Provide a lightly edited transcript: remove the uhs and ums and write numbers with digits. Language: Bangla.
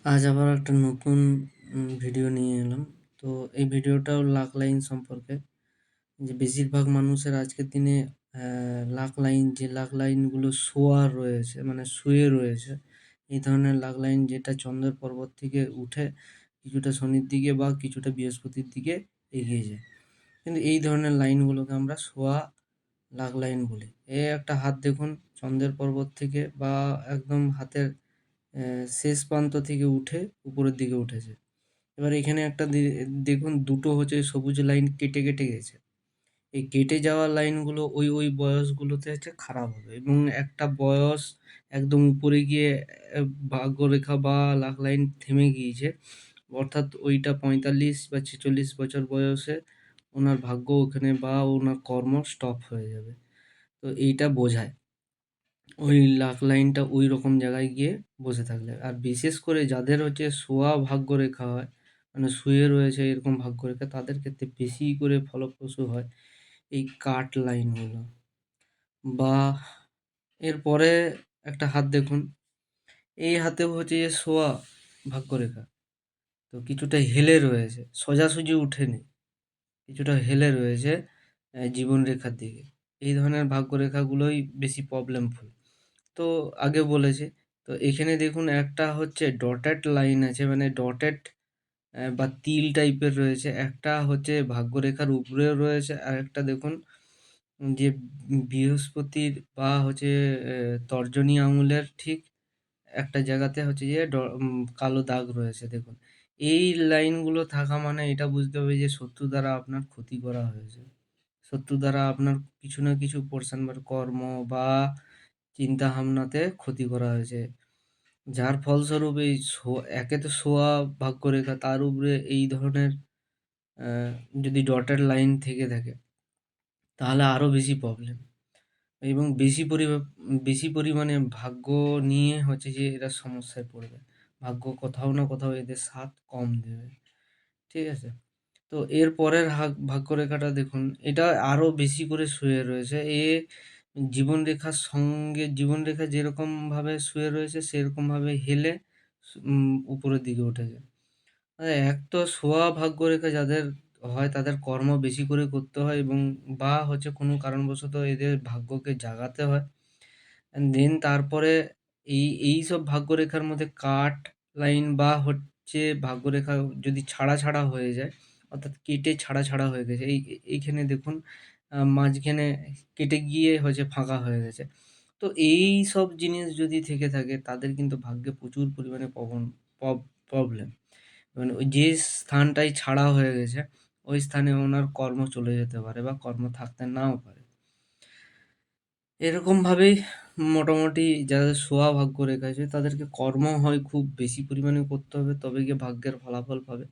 আজ আবার একটা নতুন ভিডিও নিয়ে এলাম। তো এই ভিডিওটাও লাক লাইন সম্পর্কে। যে বেশিরভাগ মানুষের আজকের দিনে লাক লাইনগুলো শোয়া রয়েছে, মানে শুয়ে রয়েছে। এই ধরনের লাক লাইন যেটা চন্দ্রের পর্বত থেকে উঠে কিছুটা শনির দিকে বা কিছুটা বৃহস্পতির দিকে এগিয়ে যায়। কিন্তু এই ধরনের লাইনগুলোকে আমরা শোয়া লাক লাইন বলি। একটা হাত দেখুন চন্দ্রের পর্বত থেকে বা একদম হাতের শেষ প্রান্ত থেকে উঠে উপরের দিকে উঠেছে। এবার এখানে একটা দেখুন দুটো হচ্ছে সবুজ লাইন কেটে, কেটে গেছে। এই কেটে যাওয়া লাইনগুলো ওই বয়সগুলোতে হচ্ছে খারাপ হবে এবং একটা বয়স একদম উপরে গিয়ে ভাগ্যরেখা বা লাক লাইন থেমে গিয়েছে। অর্থাৎ ওইটা ৪৫ বা ৪৬ বছর বয়সে ওনার ভাগ্য ওখানে বা ওনার কর্ম স্টপ হয়ে যাবে। তো এইটা বোঝায়। ওই লাক লাইনটা ওইরকম জায়গায় গিয়ে বসে থাকলে। আর বিশেষ করে যাদের হচ্ছে শোয়া ভাগ্যরেখা হয়, মানে শুয়ে রয়েছে এরকম ভাগ্যরেখা তাদের ক্ষেত্রে বেশি করে ফলপ্রসূ হয় এই কাট লাইনগুলো। বা এরপরে একটা হাত দেখুন, এই হাতেও হচ্ছে যে শোয়া ভাগ্যরেখা। তো কিছুটা হেলে রয়েছে, সোজাসুজি উঠেনি। কিছুটা হেলে রয়েছে জীবনরেখার দিকে। এই ধরনের ভাগ্যরেখাগুলোই বেশি প্রবলেমফুল। তো আগে বলেছি। তো এখানে দেখুন একটা হচ্ছে ডটেড লাইন আছে, মানে ডটেড বা তিল টাইপের রয়েছে। একটা হচ্ছে ভাগ্যরেখার উপরেও রয়েছে। আরেকটা দেখুন যে বৃহস্পতির বা হচ্ছে তর্জনী আঙুলের ঠিক একটা জায়গাতে হচ্ছে যে কালো দাগ রয়েছে দেখুন। এই লাইনগুলো থাকা মানে এটা বুঝতে হবে যে শত্রু দ্বারা আপনার ক্ষতি করা হয়েছে। শত্রু দ্বারা আপনার কিছু না কিছু পোরশন বা কর্ম বা চিন্তাভাবনাতে ক্ষতি করা হয়েছে। যার ফলস্বরূপ এই একে তো শোয়া ভাগ্যরেখা তার উপরে এই ধরনের অ্যা যদি ডটেড লাইন থেকে থাকে তাহলে আরো বেশি প্রবলেম এবং বেশি পরিমাণে ভাগ্য নিয়ে হচ্ছে যে এরা সমস্যায় পড়বে। ভাগ্য কোথাও না কোথাও এদের সাথ কম দেবে। ঠিক আছে? তো এর পরের ভাগ্যরেখাটা দেখুন, এটা আরো বেশি করে শুয়ে রয়েছে। জীবনরেখা যেরকমভাবে শুয়ে রয়েছে সেরকমভাবে হেলে উপরের দিকে উঠেছে। এক তো শোয়া ভাগ্যরেখা যাদের হয় তাদের কর্ম বেশি করে করতে হয় এবং বা হচ্ছে কোনো কারণবশত এদের ভাগ্যকে জাগাতে হয়। অ্যান্ড দেন তারপরে এইসব ভাগ্যরেখার মধ্যে কাট লাইন বা হচ্ছে ভাগ্যরেখা যদি ছাড়া, ছাড়া হয়ে যায়, অর্থাৎ কেটে ছাড়া, ছাড়া হয়ে গেছে। এইখানে দেখুন মাঝখানে কেটে গিয়ে হচ্ছে ফাঁকা হয়ে গেছে। তো এইসব জিনিস যদি থেকে থাকে তাদের কিন্তু ভাগ্যে প্রচুর পরিমাণে প্রবলেম। মানে ওই যে স্থানটাই ছাড়া হয়ে গেছে, ওই স্থানে ওনার কর্ম চলে যেতে পারে বা কর্ম থাকতে নাও পারে। এরকমভাবেই মোটামুটি যাদের ভাগ্য রেখা আছে তাদেরকে কর্ম হয় খুব বেশি পরিমাণে করতে হবে তবে গিয়ে ভাগ্যের ফলাফল পাবে।